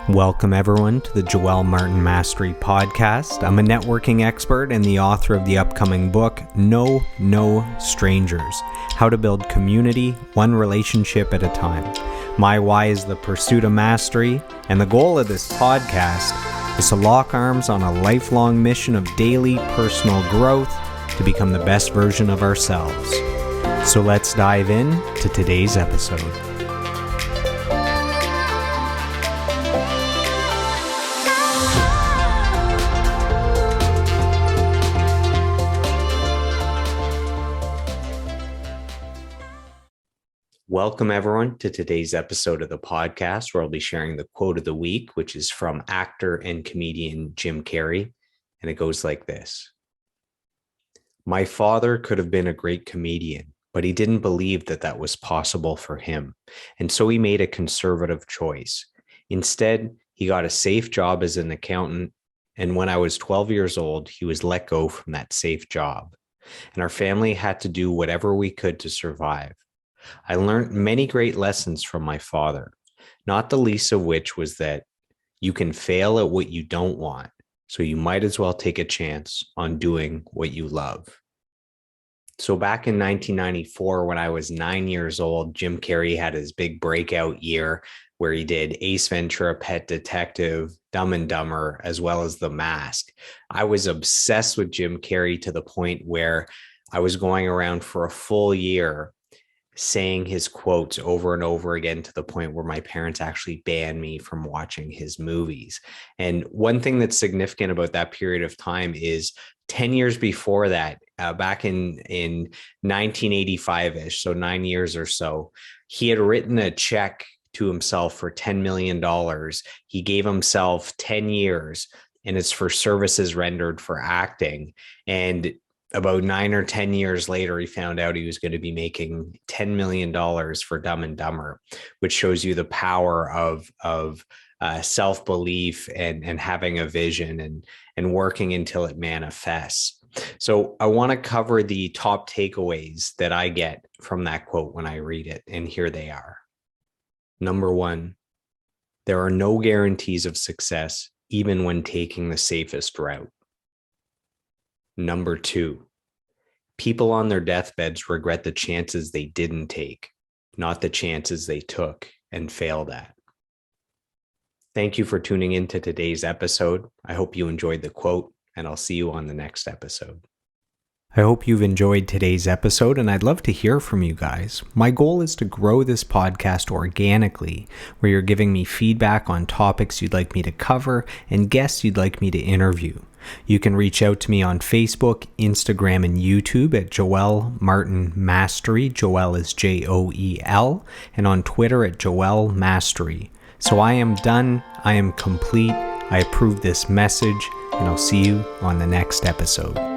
Welcome everyone to the Joel Martin Mastery Podcast. I'm a networking expert and the author of the upcoming book, No Strangers, How to Build Community, One Relationship at a Time. My why is the pursuit of mastery, and the goal of this podcast is to lock arms on a lifelong mission of daily personal growth to become the best version of ourselves. So let's dive in to today's episode. Welcome everyone to today's episode of the podcast, where I'll be sharing the quote of the week, which is from actor and comedian Jim Carrey, and it goes like this. My father could have been a great comedian, but he didn't believe that that was possible for him, and so he made a conservative choice. Instead, he got a safe job as an accountant, and when I was 12 years old, he was let go from that safe job, and our family had to do whatever we could to survive. I learned many great lessons from my father, not the least of which was that you can fail at what you don't want, so you might as well take a chance on doing what you love. So back in 1994, when I was 9 years old, Jim Carrey had his big breakout year where he did Ace Ventura, Pet Detective, Dumb and Dumber, as well as The Mask. I was obsessed with Jim Carrey to the point where I was going around for a full year saying his quotes over and over again, to the point where my parents actually banned me from watching his movies. And one thing that's significant about that period of time is 10 years before that, back in 1985-ish, so 9 years or so, he had written a check to himself for $10 million. He gave himself 10 years, and it's for services rendered for acting. And about 9 or 10 years later, he found out he was going to be making $10 million for Dumb and Dumber, which shows you the power of self-belief and having a vision and working until it manifests. So I want to cover the top takeaways that I get from that quote when I read it, and here they are. Number one, there are no guarantees of success, even when taking the safest route. Number two, people on their deathbeds regret the chances they didn't take, not the chances they took and failed at. Thank you for tuning in to today's episode. I hope you enjoyed the quote, and I'll see you on the next episode. I hope you've enjoyed today's episode, and I'd love to hear from you guys. My goal is to grow this podcast organically, where you're giving me feedback on topics you'd like me to cover and guests you'd like me to interview. You can reach out to me on Facebook, Instagram, and YouTube at Joel Martin Mastery. Joel is Joel, and on Twitter at Joel Mastery. So I am done. I am complete. I approve this message, and I'll see you on the next episode.